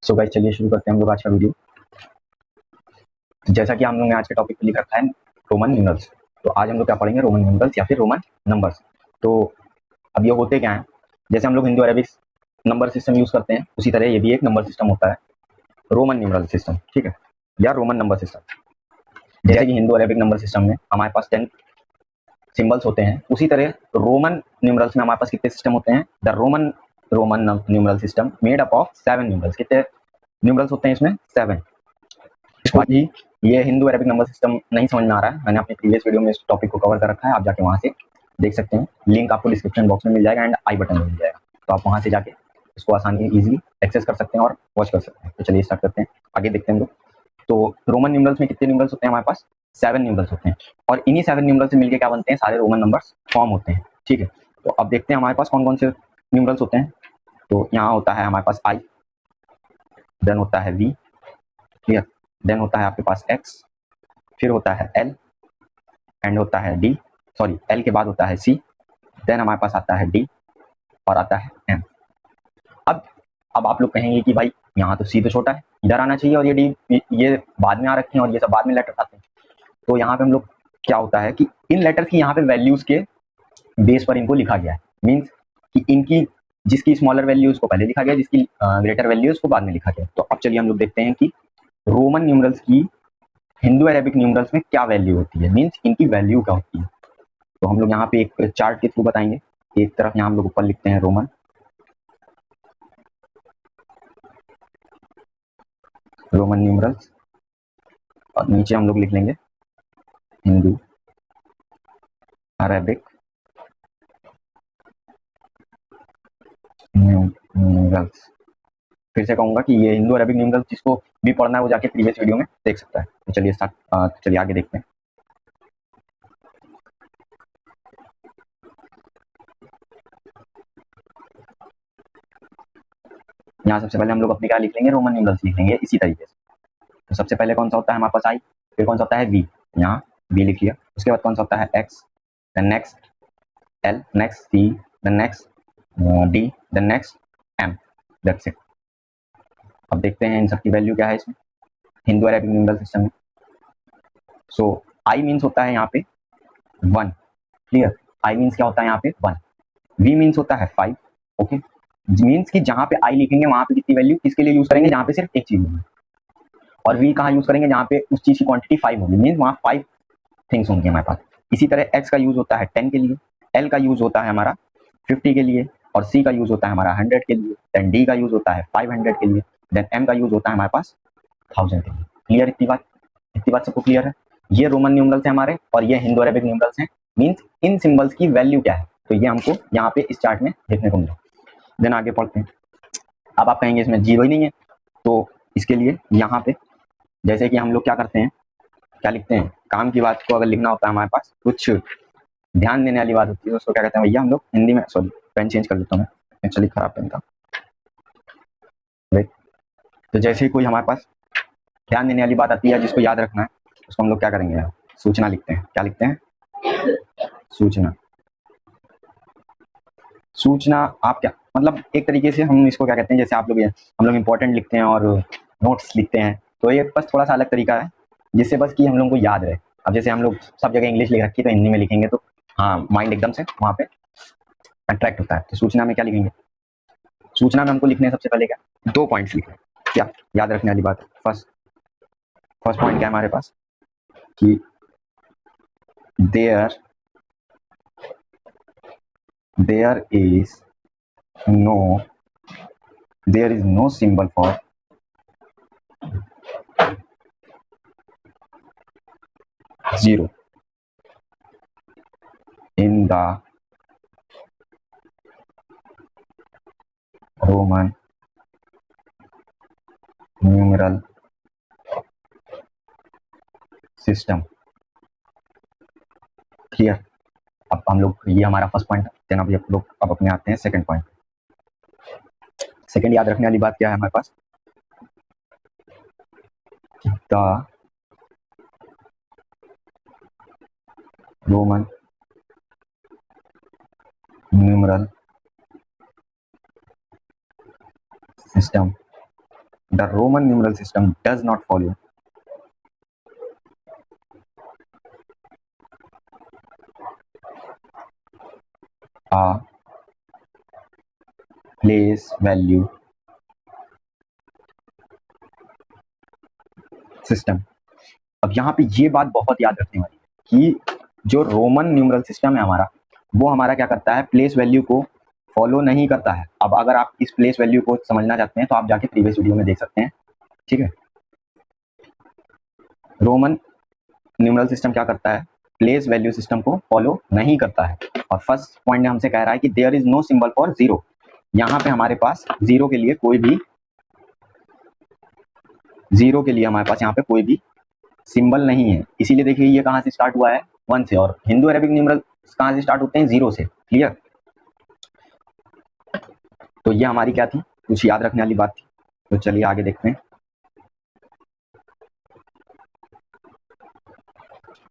So guys चलिए शुरू करते हैं हम लोग आज का वीडियो। जैसा कि हम लोग ने आज के टॉपिक पे लिख रखा है रोमन न्यूमरल्स, तो आज हम लोग क्या पढ़ेंगे, रोमन न्यूमरल्स या फिर रोमन नंबर्स। तो अब ये होते क्या हैं, जैसे हम लोग Hindu Arabic number system use करते हैं उसी तरह ये भी एक नंबर सिस्टम होता है, रोमन न्यूमरल सिस्टम, ठीक है, या रोमन नंबर सिस्टम। जैसे कि हिंदू अरेबिक नंबर सिस्टम में हमारे पास 10 सिंबल्स होते हैं, उसी तरह रोमन न्यूमरल्स में हमारे पास कितने सिस्टम होते हैं, the Roman numeral system made up of 7 numerals. कितने न्यूमरल्स होते हैं इसमें? 7। बाकी ये हिंदू अरेबिक नंबर सिस्टम नहीं समझ में आ रहा है, मैंने अपने प्रीवियस वीडियो में इस टॉपिक को कवर कर रखा है, आप जाके वहां से देख सकते हैं, लिंक आपको डिस्क्रिप्शन बॉक्स में मिल जाएगा एंड आई बटन में मिल जाएगा, तो आप वहां से जाके इसको आसानी इजीली एक्सेस कर सकते हैं और वॉच कर सकते हैं। तो चलिए स्टार्ट करते हैं, आगे देखते हैं हम लोग। तो रोमन न्यूमरल्स में कितने न्यूमरल्स होते हैं? हमारे पास 7 न्यूमरल्स होते हैं, और इन्हीं 7 न्यूमरल्स से मिलकर क्या बनते हैं, सारे रोमन नंबर्स फॉर्म होते हैं, ठीक है। तो अब देखते हैं हमारे पास कौन कौन से न्यूमरल्स होते हैं। तो यहाँ होता है हमारे पास आई, देन होता है वी, क्लियर, देन होता है आपके पास एक्स, फिर होता है एल, एंड होता है डी, सॉरी एल के बाद होता है सी, देन हमारे पास आता है डी और आता है एम। अब आप लोग कहेंगे कि भाई यहाँ तो सी तो छोटा है, इधर आना चाहिए, और ये डी ये बाद में आ रखे हैं और ये सब बाद में लेटर आते हैं। तो यहाँ पे हम लोग क्या होता है कि इन लेटर्स की यहाँ पे वैल्यूज के बेस पर इनको लिखा गया है, मीन्स कि इनकी जिसकी स्मॉलर वैल्यू उसको पहले लिखा गया, जिसकी ग्रेटर वैल्यू उसको बाद में लिखा गया। तो अब चलिए हम लोग देखते हैं कि रोमन न्यूमरल्स की हिंदू अरेबिक न्यूमरल्स में क्या वैल्यू होती है, मीन्स इनकी वैल्यू क्या होती है। तो हम लोग यहाँ पे एक चार्ट के थ्रू बताएंगे। एक तरफ यहाँ हम लोग ऊपर लिखते हैं रोमन न्यूमरल्स, और नीचे हम लोग लिख लेंगे हिंदू अरेबिक न्यूमरल्स। फिर से कहूंगा कि ये हिंदू अरेबिक न्यूमरल्स जिसको भी पढ़ना है वो जाके प्रीवियस वीडियो में देख सकता है। तो चलिए आगे देखते हैं। यहाँ सबसे पहले हम लोग अपने क्या लिख लेंगे, रोमन न्यूमरल्स लिख लेंगे इसी तरीके से। तो सबसे पहले कौन सा होता है हमारे पास आई, फिर कौन सा होता है वी, यहाँ बी लिख लिया। उसके बाद कौन सा होता है X, then next L, next C, then next D, then next M, that's it. अब देखते हैं इन सब की वैल्यू क्या है इसमें हिंदू अरेबिक न्यूमरल सिस्टम में। सो आई मीन्स होता है यहाँ पे 1, क्लियर, आई मीन्स क्या होता है यहाँ पे 1, वी मीन्स होता है 5, ओके, मीन्स कि जहाँ पे आई लिखेंगे वहां पे कितनी वैल्यू किसके लिए यूज करेंगे, जहाँ पे सिर्फ एक चीज होगी, और वी कहाँ यूज करेंगे, जहाँ पे उस चीज की क्वांटिटी 5 होगी, मीन्स वहाँ 5 थिंग्स होंगे हमारे पास। इसी तरह एक्स का यूज होता है 10 के लिए, एल का यूज होता है हमारा 50 के लिए, और सी का यूज होता है हमारा 100 के लिए, देन डी का यूज होता है 500 के लिए, देन एम का यूज होता है हमारे पास 1000 के लिए। क्लियर, इतनी बात सबको क्लियर है। ये रोमन न्यूमरल्स है हमारे, और ये हिंदू अरेबिक न्यूमरल्स हैं, मीन्स इन सिंबल्स की वैल्यू क्या है, तो ये हमको यहाँ पे इस चार्ट में देखने को मिला। देन आगे पढ़ते हैं। अब आप कहेंगे इसमें जीरो ही नहीं है, तो इसके लिए यहाँ पे जैसे कि हम लोग क्या करते हैं, क्या लिखते हैं, काम की बात को अगर लिखना होता है हमारे पास, कुछ ध्यान देने वाली बात होती है, उसको क्या कहते हैं भैया हम लोग हिंदी में, सॉरी पेन चेंज कर देता हूँ मैं, एक्चुअली खराब पेन था। तो जैसे ही कोई हमारे पास ध्यान देने वाली बात आती है जिसको याद रखना है, उसको हम लोग क्या करेंगे, सूचना लिखते हैं। क्या लिखते हैं? सूचना। सूचना आप क्या मतलब, एक तरीके से हम इसको क्या कहते हैं, जैसे आप लोग हम लोग इंपॉर्टेंट लिखते हैं और नोट्स लिखते हैं, तो ये बस थोड़ा सा अलग तरीका है जिससे बस कि हम लोग को याद रहे। अब जैसे हम लोग सब जगह इंग्लिश लिख रखी है तो हिंदी में लिखेंगे तो हाँ माइंड एकदम से वहाँ पे अट्रैक्ट होता है। तो सूचना में क्या लिखेंगे, सूचना में हमको लिखने हैं सबसे पहले क्या, 2 पॉइंट्स लिखने हैं। क्या याद रखने वाली बात है, फर्स्ट पॉइंट क्या है हमारे पास कि there is no symbol for zero in the Roman numeral system। क्लियर। अब हम लोग, ये हमारा फर्स्ट पॉइंट है, देन अब लोग अब अपने आते हैं सेकंड पॉइंट। सेकंड याद रखने वाली बात क्या है हमारे पास, the Roman numeral system the Roman numeral system does not follow a place value system. अब यहाँ पे ये बात बहुत याद रखने वाली है कि जो रोमन न्यूमरल सिस्टम है हमारा, वो हमारा क्या करता है, प्लेस वैल्यू को फॉलो नहीं करता है। अब अगर आप इस प्लेस वैल्यू को समझना चाहते हैं तो आप जाके प्रीवियस वीडियो में देख सकते हैं, ठीक है। रोमन न्यूमरल सिस्टम क्या करता है, प्लेस वैल्यू सिस्टम को फॉलो नहीं करता है। और फर्स्ट पॉइंट में हमसे कह रहा है कि there is no symbol for zero. यहाँ पे हमारे पास जीरो के लिए कोई भी सिंबल नहीं है। इसीलिए देखिए ये कहाँ से स्टार्ट हुआ है, 1 से, और हिंदू अरेबिक न्यूमरल कहाँ से स्टार्ट होते हैं, 0 से। क्लियर। तो ये हमारी क्या थी, कुछ याद रखने वाली बात थी। तो चलिए आगे देखते हैं।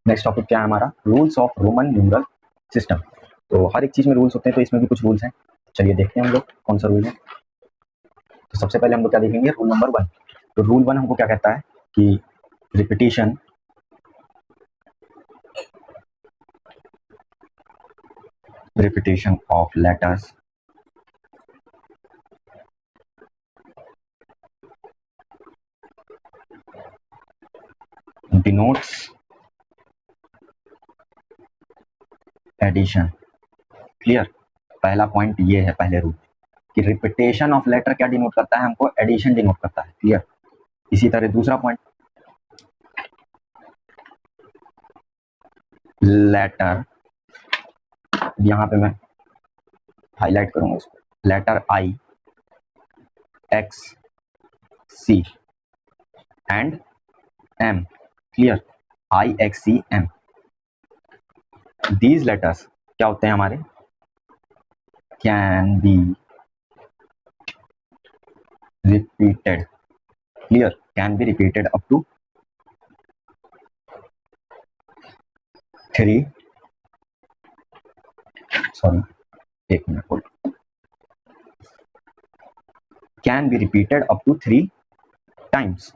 नेक्स्ट टॉपिक क्या है हमारा, rules of Roman numeral system. तो हर एक चीज में रूल्स होते हैं, तो इसमें भी कुछ रूल्स हैं। चलिए देखते हैं हम लोग कौन सा रूल है। तो सबसे पहले हम लोग क्या देखेंगे, रूल नंबर 1। तो रूल 1 हमको क्या कहता है कि repetition of letters denotes addition. Clear. पहला पॉइंट ये है, पहले रूल कि रिपीटेशन ऑफ लेटर क्या डिनोट करता है, हमको एडिशन डिनोट करता है। क्लियर। इसी तरह दूसरा पॉइंट, लेटर, यहां पे मैं हाईलाइट करूंगा इसको, letter I X C and M. Clear. I X C M, these letters क्या होते हैं हमारे, can be repeated. Clear. Can be repeated up to 3, sorry एक minute hold, can be repeated up to 3 times,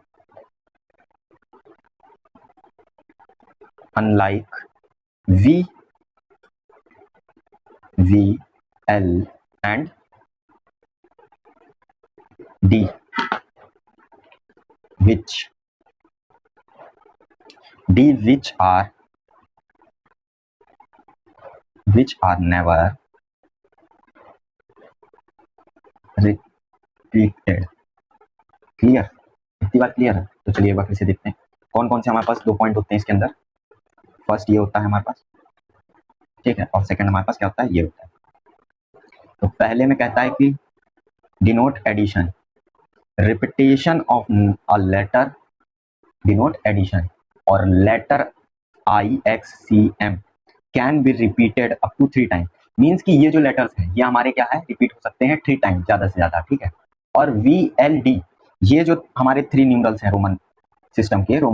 unlike V, L and D, which never repeated। Clear. इतनी बात clear है। तो चलिए एक बार फिर से देखते हैं कौन कौन से हमारे पास 2 पॉइंट होते हैं इसके अंदर। फर्स्ट ये होता है हमारे पास, ठीक है, और सेकंड हमारे पास क्या होता है, ये होता है। तो पहले में कहता है कि denote addition, repetition of a letter denote addition, और letter I X C M can be repeated up to 3 time. Means कि ये जो लेटर्स हैं ये हमारे क्या है, रिपीट हो सकते हैं 3 टाइम, ज्यादा से ज्यादा। ठीक है। और वी एल डी, ये जो हमारे 3 न्यूमरल्स हैं रोमन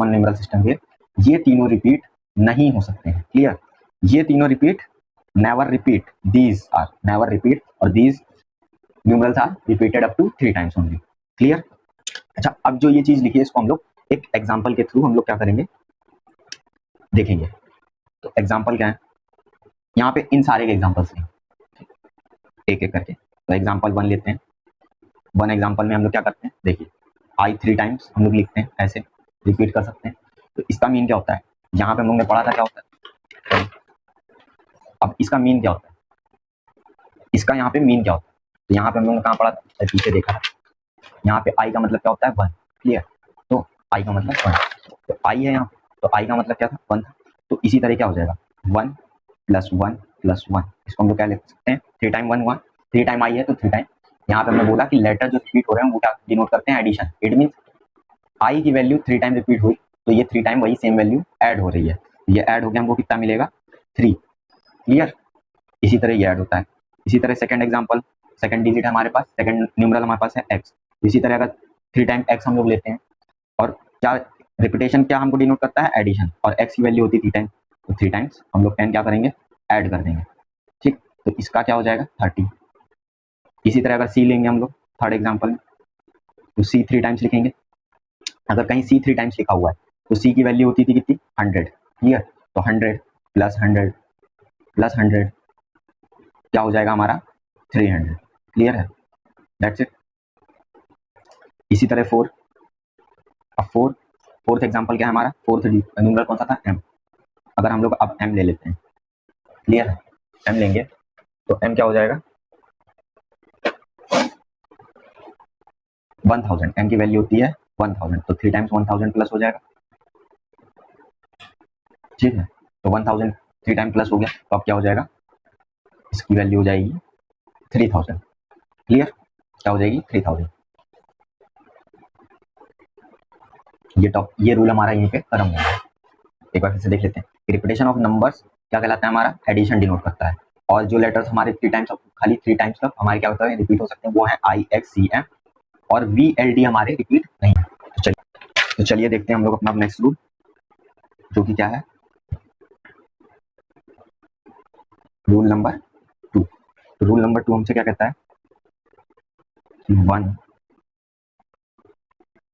न्यूमरल सिस्टम के, ये तीनों रिपीट नहीं हो सकते हैं। क्लियर। ये तीनों repeat, never repeat, these are never repeat, और these numerals are repeated up to 3 times only. Clear. अच्छा, अब जो ये चीज लिखी है इसको हम लोग एक एग्जाम्पल के थ्रू हम लोग क्या करेंगे, देखेंगे। तो एग्जाम्पल क्या है, यहाँ पे इन सारे के एग्जाम्पल्स हैं एक एक करके। तो एग्जाम्पल 1 लेते हैं। 1 एग्जाम्पल में हम लोग क्या करते हैं, देखिए आई 3 टाइम्स हम लोग लिखते हैं, ऐसे रिपीट कर सकते हैं। तो इसका मीन क्या होता है, यहाँ पे हम लोग ने पढ़ा था क्या होता है। अब इसका मीन क्या होता है, इसका यहाँ पे मीन क्या होता है। तो यहाँ पे हम लोग ने कहाँ पढ़ा था, पीछे देखा था। यहाँ पे आई का मतलब क्या होता है, 1। क्लियर। तो आई का मतलब 1, तो आई है यहाँ, तो आई का मतलब क्या था, 1 था। तो इसी तरह क्या हो जाएगा, 1 + 1 + 1, इसको हम लोग क्या लिख सकते हैं, 3 टाइम 1 हुआ, 3 टाइम आई है तो 3 टाइम। यहाँ पे हमने बोला कि लेटर जो रिपीट हो रहे हैं वो क्या डिनोट करते हैं, एडिशन। इट मीन आई की वैल्यू 3 टाइम रिपीट हुई, तो ये 3 टाइम वही सेम वैल्यू ऐड हो रही है। ये ऐड हो गया, हमको कितना मिलेगा, 3। क्लियर। इसी तरह ये ऐड होता है। इसी तरह सेकंड एग्जांपल, सेकंड डिजिट है हमारे पास, सेकंड न्यूमरल हमारे पास है x। इसी तरह अगर 3 टाइम x हम लोग लेते हैं, और क्या रिपीटेशन क्या हमको डिनोट करता है, एडिशन, और x की वैल्यू होती है 3 टाइम, तो 3 टाइम्स हम लोग 10 क्या करेंगे, ऐड कर देंगे। ठीक। तो इसका क्या हो जाएगा, 30। इसी तरह अगर c लेंगे हम लोग थर्ड एग्जाम्पल में, तो c 3 टाइम्स लिखेंगे, अगर कहीं सी 3 टाइम्स लिखा हुआ है तो सी की वैल्यू होती थी कितनी 100, क्लियर। तो 100 प्लस 100 प्लस 100 क्या हो जाएगा हमारा 300, क्लियर है, दैट्स इट। इसी तरह 4, अब फोर्थ एग्जांपल क्या है हमारा, फोर्थ न्यूमरल कौन सा था m। अगर हम लोग अब m ले लेते हैं, क्लियर है, m लेंगे तो m क्या हो जाएगा 1000, m की वैल्यू होती है 1000, तो 3 टाइम्स 1000 प्लस हो जाएगा, ठीक है। तो 1000 3 टाइम प्लस हो गया, तो अब क्या हो जाएगा, इसकी वैल्यू हो जाएगी 3000, क्लियर, क्या हो जाएगी 3000। ये रूल हमारा यहीं पे खत्म हो गया। एक बार फिर से देख लेते हैं, रिपीटेशन ऑफ नंबर्स क्या कहलाता है हमारा, एडिशन डिनोट करता है। और जो लेटर्स हमारे 3 टाइम्स खाली 3 टाइम्स तक हमारे क्या होता है रिपीट हो सकते हैं, वो है आई एक्स सी एम, और वी एल डी हमारे रिपीट नहीं है। तो चलिए देखते हैं हम लोग अपना नेक्स्ट रूल, जो कि क्या है, रूल नंबर 2। रूल नंबर 2 हमसे क्या कहता है कि 1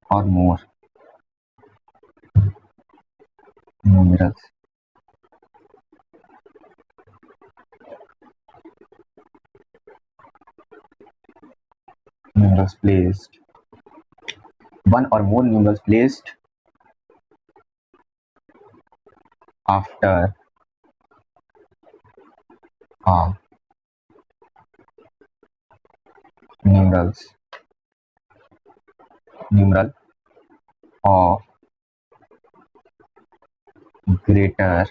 और more numerals placed, 1 or more numerals placed after a numeral of greater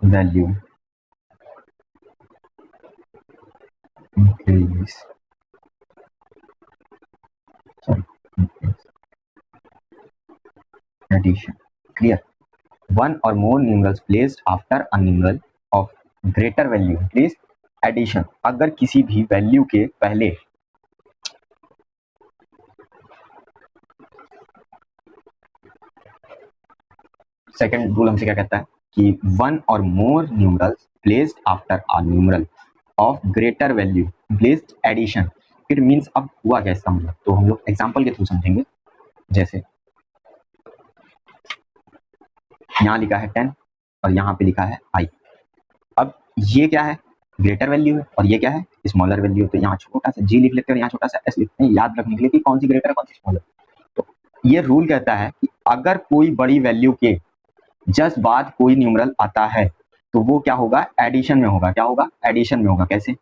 value increase, addition, clear। 1 or more numerals placed after a numeral of greater value increase, addition, अगर किसी भी value के पहले सेकंड रूल हमसे क्या कहता है कि 1 और more numerals placed after a numeral of greater value placed addition, it means अब हुआ क्या इसका मतलब, तो हम लोग एग्जांपल के थ्रू समझेंगे। जैसे यहाँ लिखा है 10 और यहाँ पे लिखा है i, अब ये क्या है ग्रेटर वैल्यू है और ये क्या है स्मॉलर वैल्यू, तो यहाँ छोटा सा g लिख लेते हैं और यहाँ छोटा सा s लिखते हैं, याद रखने के लिए कि कौन सी ग्रेटर है कौन सी स्मॉलर। तो ये रूल कहता है कि अगर कोई बड़ी वैल्यू के जस्ट बाद कोई न्यूमरल आता है तो वो क्या होगा एडिशन में होगा, क्या होगा एडिशन में होगा। कैसे,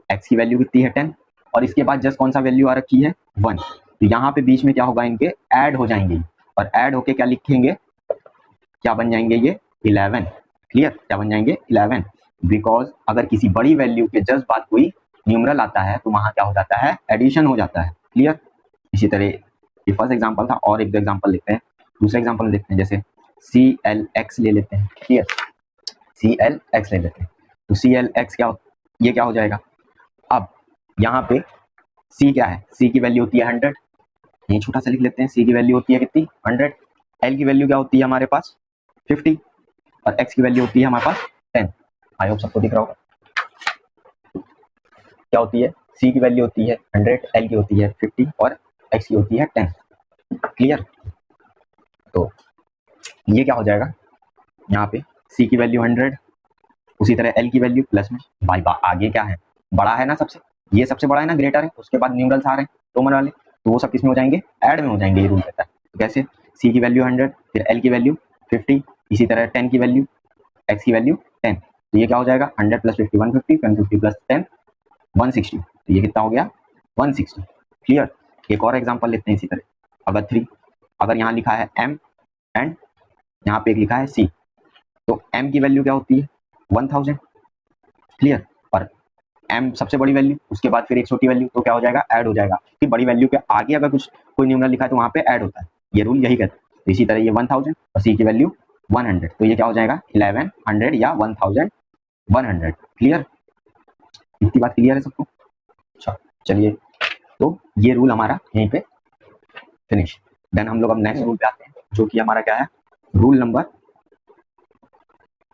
x की वैल्यू कितनी है 10 और इसके बाद जस्ट कौन सा वैल्यू आ रखी है 1, तो यहाँ पे बीच में क्या होगा इनके ऐड हो जाएंगे और ऐड होके क्या लिखेंगे, क्या बन जाएंगे ये 11, क्लियर, क्या बन जाएंगे 11, बिकॉज अगर किसी बड़ी वैल्यू के जस्ट बाद कोई न्यूमरल आता है तो वहां क्या हो जाता है एडिशन हो जाता है, क्लियर। इसी तरह ये फर्स्ट एग्जांपल था और एक दो एग्जांपल देखते हैं, दूसरे एग्जांपल में देखते हैं, जैसे CLX ले लेते हैं, क्लियर, CLX ले लेते हैं, तो CLX क्या ये क्या हो जाएगा, अब यहाँ पे C क्या है, C की वैल्यू होती है 100, ये छोटा सा लिख लेते हैं, C की वैल्यू होती है कितनी 100, L की वैल्यू क्या होती है हमारे पास 50 और X की वैल्यू होती है हमारे पास 10। आई होप सबको दिख रहा होगा, क्या होती है C की वैल्यू होती है 100, L की होती है 50 और X की होती है 10, क्लियर। तो ये क्या हो जाएगा, यहाँ पे C की वैल्यू 100, उसी तरह L की वैल्यू प्लस में बाई आगे क्या है बड़ा है ना, सबसे ये सबसे बड़ा है ना ग्रेटर है, उसके बाद न्यूमरल्स आ रहे हैं रोमन वाले, तो वो सब किसमें हो जाएंगे ऐड में हो जाएंगे, ये रूल कहता है। तो कैसे, C की वैल्यू 100, फिर L की वैल्यू 50, इसी तरह 10 की वैल्यू, X की वैल्यू 10, तो ये क्या हो जाएगा 100 प्लस 50 150, 150 प्लस 10 160, तो ये कितना हो गया 160, क्लियर। एक और एग्जांपल लेते हैं इसी तरह, अगर 3, अगर यहाँ लिखा है M एंड यहाँ पे एक लिखा है C, तो M की वैल्यू क्या होती है 1000, क्लियर, और M सबसे बड़ी वैल्यू, उसके बाद फिर एक छोटी वैल्यू, तो क्या हो जाएगा ऐड हो जाएगा, कि बड़ी वैल्यू के आगे अगर कुछ कोई न्यूमरल लिखा है तो वहां पे ऐड होता है, ये रूल यही कहता है। तो इसी तरह ये 1000 और C की वैल्यू 100, तो ये क्या हो जाएगा 1100 या 1100, क्लियर, इतनी बात क्लियर है सबको। अच्छा चलिए, तो ये रूल हमारा यहीं पे फिनिश। देन हम लोग अब नेक्स्ट रूल पे आते हैं, जो कि हमारा क्या है रूल नंबर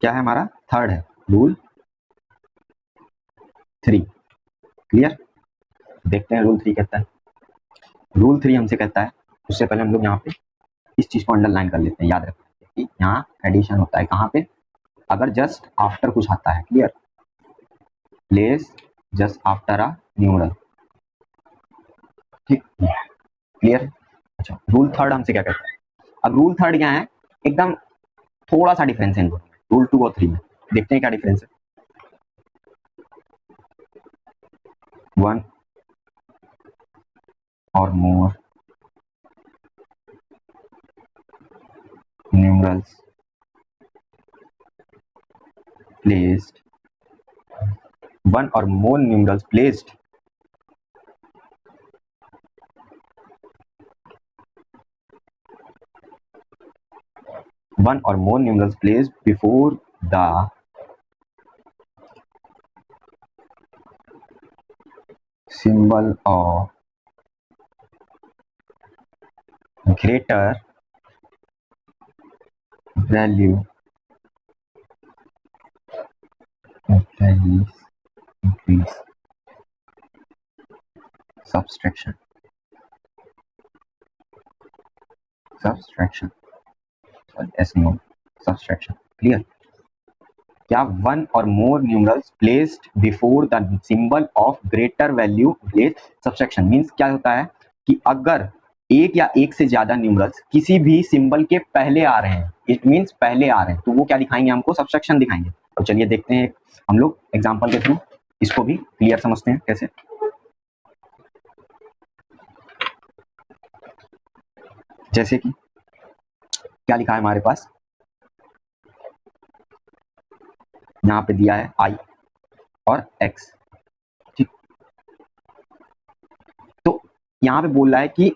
क्या है हमारा थर्ड है, रूल 3, क्लियर। देखते हैं रूल 3 कहता है रूल 3 हमसे कहता है, उससे पहले हम लोग यहाँ पे इस चीज को अंडरलाइन कर लेते हैं, याद रखते हैं कि यहाँ एडिशन होता है कहाँ पे, अगर जस्ट आफ्टर कुछ आता है, clear, place just after a numeral, ठीक, क्लियर। अच्छा, रूल थर्ड हमसे क्या कहता है, अब रूल थर्ड क्या है, एकदम थोड़ा सा डिफरेंस है इन दोनों में, रूल 2 और 3 में, देखते हैं क्या डिफरेंस है। 1 or more numerals placed, 1 or more numerals placed one or more numerals placed before the symbol of greater value increase subtraction subtraction, clear। क्या 1 और more numerals placed before the symbol of greater value place subtraction, means क्या होता है कि अगर एक या एक से ज्यादा न्यूमरल्स किसी भी सिंबल के पहले आ रहे हैं, इट मींस पहले आ रहे हैं, तो वो क्या दिखाएंगे हमको, सब्सट्रैक्शन दिखाएंगे। तो चलिए देखते हैं हम लोग एग्जांपल के थ्रू इसको भी क्लियर समझते हैं कैसे। जैसे कि क्या लिखा है हमारे पास, यहाँ पे दिया है i और x, ठीक, तो यहाँ पे बोल रहा है कि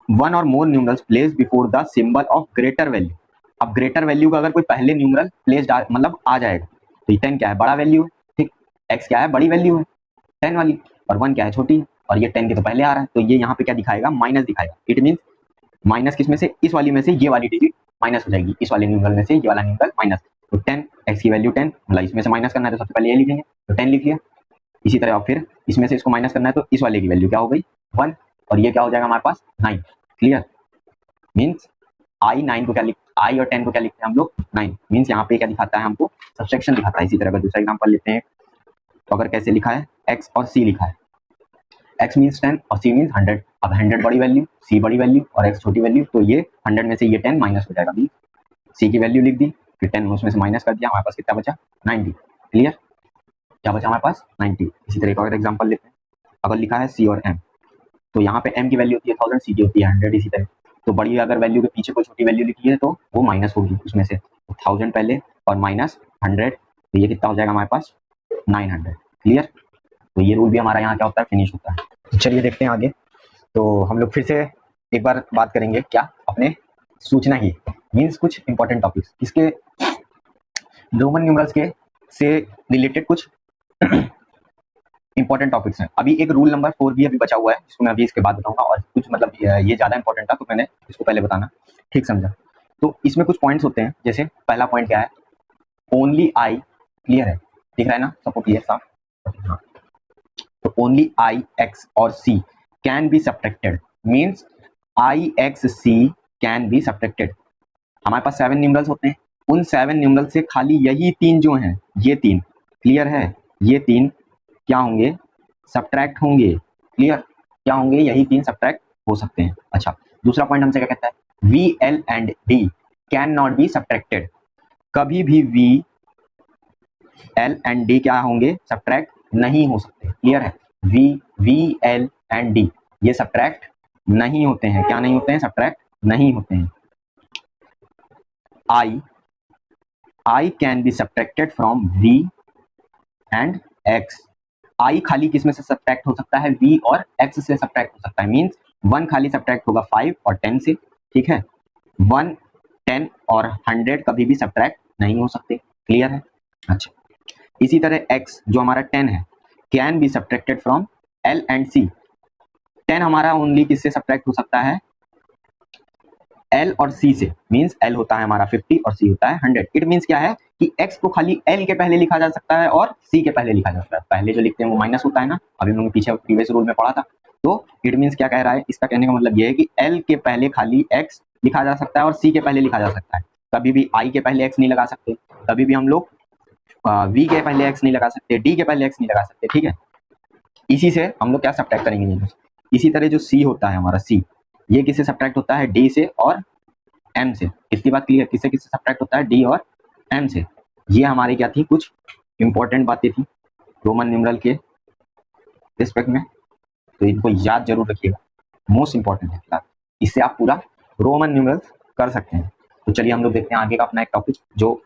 1 और more numerals place before the symbol of greater value. अब ग्रेटर वैल्यू का अगर कोई पहले न्यूमरल प्लेस्ड मतलब आ जाएगा, तो ये 10 क्या है, बड़ा वैल्यू है, ठीक, x क्या है, बड़ी वैल्यू है 10 वाली, और 1 क्या है, छोटी है, और ये 10 के तो पहले आ रहा है, तो ये यहाँ पे क्या दिखाएगा, माइनस दिखाएगा। इट मीन माइनस किस में से, इस वाली में से ये वाली डिजिट माइनस हो जाएगी, इस वाले न्यूमरल में से ये वाला न्यूमरल माइनस, तो 10 x की वैल्यू 10, मतलब इसमें से माइनस करना है तो सबसे पहले ये लिखेंगे, तो 10 लिख लिया। इसी तरह फिर इसमें से इसको माइनस करना है तो इस वाले की वैल्यू क्या हो गई 1, और ये क्या हो जाएगा हमारे पास 9, क्लियर। मीन्स आई 9 को क्या लिख, आई और 10 को क्या लिखते हैं हम लोग 9, मीन्स यहाँ पे क्या दिखाता है हमको, सब्सट्रैक्शन दिखाता है। इसी तरह का दूसरा एग्जांपल लेते हैं, तो अगर कैसे लिखा है, x और c लिखा है, x मीन्स 10 और c मीन्स 100, अब 100 बड़ी वैल्यू, c बड़ी वैल्यू और x छोटी वैल्यू, तो ये 100 में से ये 10 माइनस हो जाएगा, c की वैल्यू लिख दी, फिर 10 उसमें से माइनस कर दिया, हमारे पास कितना बचा 90, क्लियर, क्या बचा हमारे पास 90। इसी तरह का एग्जांपल लेते हैं, अगर लिखा है c और m, तो यहाँ पे m की वैल्यू होती है 1000, c की होती है 100, इसी तरह, तो बड़ी अगर वैल्यू के पीछे कोई छोटी वैल्यू लिखी है तो वो माइनस होगी उसमें से, तो 1000 पहले और माइनस 100, तो ये कितना हो जाएगा हमारे पास 900, क्लियर। तो ये रूल भी हमारा यहाँ क्या होता है, फिनिश होता है। चलिए देखते हैं आगे। तो हम लोग फिर से एक बार बात करेंगे क्या, अपने सूचना की, मीन्स कुछ इंपॉर्टेंट टॉपिक्स, इसके रोमन न्यूमरल्स के से रिलेटेड कुछ इंपॉर्टेंट टॉपिक्स हैं। अभी एक रूल नंबर 4 भी अभी बचा हुआ है, जिसको मैं अभी इसके बाद बताऊंगा, और कुछ मतलब ये ज्यादा इंपॉर्टेंट था तो मैंने इसको पहले बताना ठीक समझा। तो इसमें कुछ पॉइंट्स होते हैं, जैसे पहला पॉइंट क्या है, ओनली आई, क्लियर है, दिख रहा है ना सबको क्लियर साफ, हाँ, तो ओनली आई एक्स और C can be subtracted, means I X C can be subtracted. हमारे पास 7 न्यूमरल्स होते हैं, उन 7 न्यूमरल से खाली यही 3 जो हैं, ये 3, क्लियर है, ये 3 क्या होंगे, सब्ट्रैक्ट होंगे, क्लियर, क्या होंगे, यही 3 सब्ट्रैक्ट हो सकते हैं। अच्छा, दूसरा पॉइंट हमसे क्या कहता है, V L and D can not be subtracted, कभी भी वी एल एंड डी क्या होंगे, सब्ट्रैक्ट नहीं हो सकते, क्लियर है, वी एल एंड डी ये सब्ट्रैक्ट नहीं होते हैं, क्या नहीं होते हैं, सब्ट्रैक्ट नहीं होते हैं। I can be subtracted from V and X, I खाली किस में से सब्ट्रैक्ट हो सकता है, v और x से सब्ट्रैक्ट हो सकता है, मींस 1 खाली सब्ट्रैक्ट होगा 5 और 10 से, ठीक है, 1 10 और 100 कभी भी सब्ट्रैक्ट नहीं हो सकते, क्लियर है। अच्छा, इसी तरह x जो हमारा 10 है can be subtracted from l and c, 10 हमारा ओनली किससे सब्ट्रैक्ट हो सकता है, L और C से, मींस L होता है हमारा 50 और C होता है 100। इट मींस क्या है कि X को खाली L के पहले लिखा जा सकता है और C के पहले लिखा जा सकता है, पहले जो लिखते हैं वो माइनस होता है ना, अभी हम लोगों ने पीछे प्रीवियस रूल में पढ़ा था, तो इट मीन्स क्या कह रहा है, इसका कहने का मतलब ये है कि एल के पहले खाली एक्स लिखा जा सकता है और सी के पहले लिखा जा सकता है, कभी भी आई के पहले एक्स नहीं लगा सकते, कभी भी हम लोग वी के पहले एक्स नहीं लगा सकते, डी के पहले एक्स नहीं लगा सकते, ठीक है। इसी से हम लोग क्या सब्ट्रैक्ट करेंगे, इसी तरह जो सी होता है हमारा सी, ये किससे सब्ट्रैक्ट होता है, डी से और एम से। इसकी बात क्लियर, किससे किससे सब्ट्रैक्ट होता है, डी और एम से। ये हमारी क्या थी, कुछ इंपॉर्टेंट बातें थी रोमन न्यूमरल के रिस्पेक्ट में, तो इनको याद जरूर रखिएगा, मोस्ट इंपॉर्टेंट है, इससे आप पूरा रोमन न्यूमरल कर सकते हैं। तो चलिए हम लोग देखते हैं आगे का अपना एक टॉपिक, जो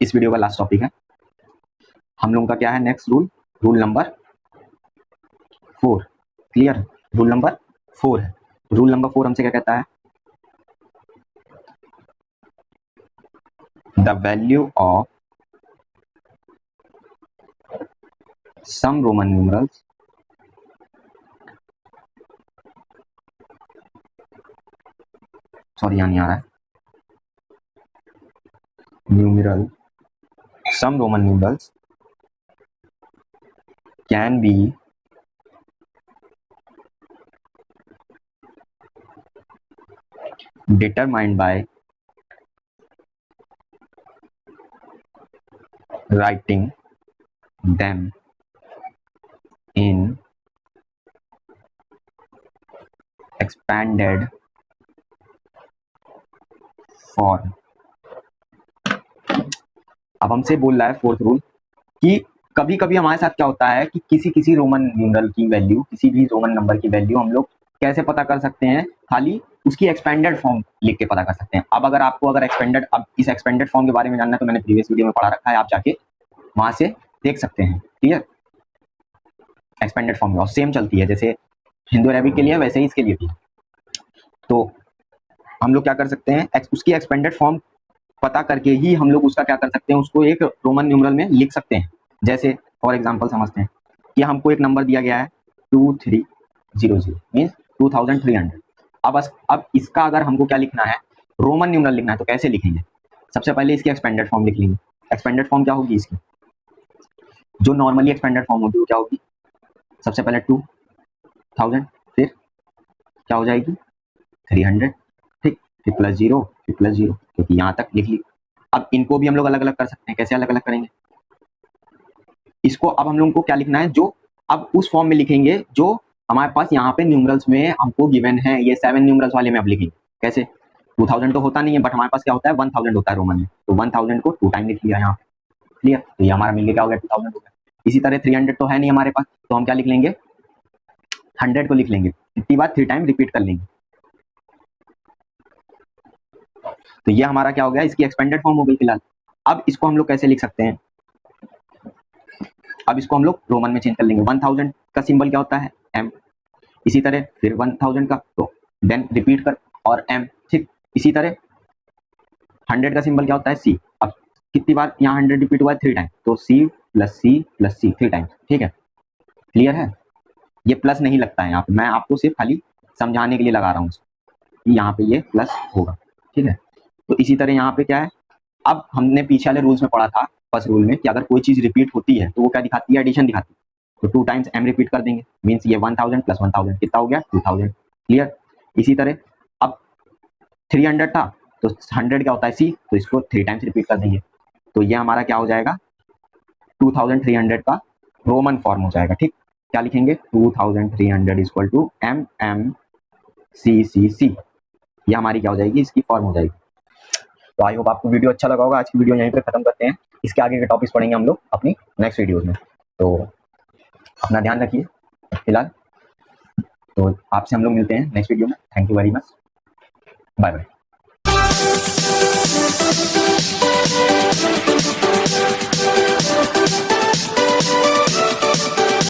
इस वीडियो का लास्ट टॉपिक है। हम लोगों का क्या है next rule, rule number 4, clear, rule number 4 है। रूल नंबर 4 हमसे क्या कहता है, the value of some Roman numerals sorry यहाँ नहीं आ रहा है, numeral some Roman numerals can be determined by writing them in expanded form। अब हमसे बोल रहा है फोर्थ रूल कि कभी कभी हमारे साथ क्या होता है कि किसी रोमन न्यूमरल की वैल्यू, किसी भी रोमन नंबर की वैल्यू हम लोग कैसे पता कर सकते हैं, खाली उसकी एक्सपेंडेड फॉर्म लिख के पता कर सकते हैं। अब अगर आपको अगर एक्सपेंडेड, अब इस एक्सपेंडेड फॉर्म के बारे में जानना है तो मैंने प्रीवियस वीडियो में पढ़ा रखा है, आप जाके वहां से देख सकते हैं, क्लियर। एक्सपेंडेड फॉर्म और सेम चलती है जैसे हिंदू अरेबिक के लिए वैसे ही इसके लिए भी। तो हम लोग क्या कर सकते हैं, उसकी एक्सपेंडेड फॉर्म पता करके ही हम लोग उसका क्या कर सकते हैं, उसको एक रोमन न्यूमरल में लिख सकते हैं। जैसे फॉर एग्जांपल समझते हैं कि हमको एक नंबर दिया गया है 2300 मींस 2300। अब इसका अगर हमको क्या लिखना है, रोमन न्यूमरल लिखना है, तो कैसे लिखेंगे, सबसे पहले इसकी एक्सपेंडेड फॉर्म लिख लेंगे। एक्सपेंडेड फॉर्म क्या होगी इसकी, जो नॉर्मली एक्सपेंडेड फॉर्म होगी वो क्या होगी, सबसे पहले 2000, फिर क्या हो जाएगी 300, ठीक, फिर प्लस जीरो, क्योंकि यहाँ तक लिख ली। अब इनको भी हम लोग अलग अलग कर सकते हैं, कैसे अलग अलग करेंगे, इसको अब हम लोगों को क्या लिखना है, जो अब उस फॉर्म में लिखेंगे जो हमारे पास यहाँ पे न्यूमरल्स में हमको गिवन है, ये 7 न्यूमरल्स वाले में अब लिखेंगे। कैसे, 2000 तो होता नहीं है, बट हमारे पास क्या होता है 1000 होता है रोमन में, तो 1000 को 2 टाइम लिख लिया यहाँ पे, क्लियर। तो ये हमारा मिलकर क्या हो गया 2000 हो गया। इसी तरह 300 तो है नहीं हमारे पास, तो हम क्या लिख लेंगे, 100 को लिख लेंगे, इतनी बार 3 टाइम रिपीट कर लेंगे, तो ये हमारा क्या हो गया, इसकी एक्सपेंडेड फॉर्म हो गई फिलहाल। अब इसको हम लोग कैसे लिख सकते हैं, अब इसको हम लोग रोमन में चेंज कर लेंगे। 1000 का सिंबल क्या होता है, एम, इसी तरह फिर 1000 का, तो देन रिपीट कर और एम, ठीक। इसी तरह 100 का सिंबल क्या होता है, सी। अब कितनी बार यहाँ 100 रिपीट हुआ है, 3 टाइम, तो सी प्लस सी प्लस सी 3 टाइम, ठीक है, क्लियर है। ये प्लस नहीं लगता है यहाँ पे, मैं आपको सिर्फ खाली समझाने के लिए लगा रहा हूँ कि यहाँ पे ये प्लस होगा, ठीक है। तो इसी तरह यहाँ पे क्या है, अब हमने पीछे वाले रूल्स में पढ़ा था फर्स्ट रूल में कि अगर कोई चीज रिपीट होती है तो वो क्या दिखाती है, एडिशन दिखाती है। तो 2 टाइम्स एम रिपीट कर देंगे, मीन्स ये 1000 प्लस 1000 कितना हो गया 2000, क्लियर। इसी तरह अब 300 था तो 100 क्या होता है सी, तो इसको 3 टाइम्स रिपीट कर देंगे, तो ये हमारा क्या हो जाएगा 2300 का रोमन फॉर्म हो जाएगा, ठीक। क्या लिखेंगे 2300 equal to M M C C C, ये हमारी क्या हो जाएगी, इसकी फॉर्म हो जाएगी। तो आई होप आपको वीडियो अच्छा लगा होगा। आज की वीडियो यहीं पे खत्म करते हैं, इसके आगे के टॉपिक्स पढ़ेंगे हम लोग अपनी नेक्स्ट वीडियोस में। तो अपना ध्यान रखिए फिलहाल, तो आपसे हम लोग मिलते हैं नेक्स्ट वीडियो में। Thank you very much, bye bye.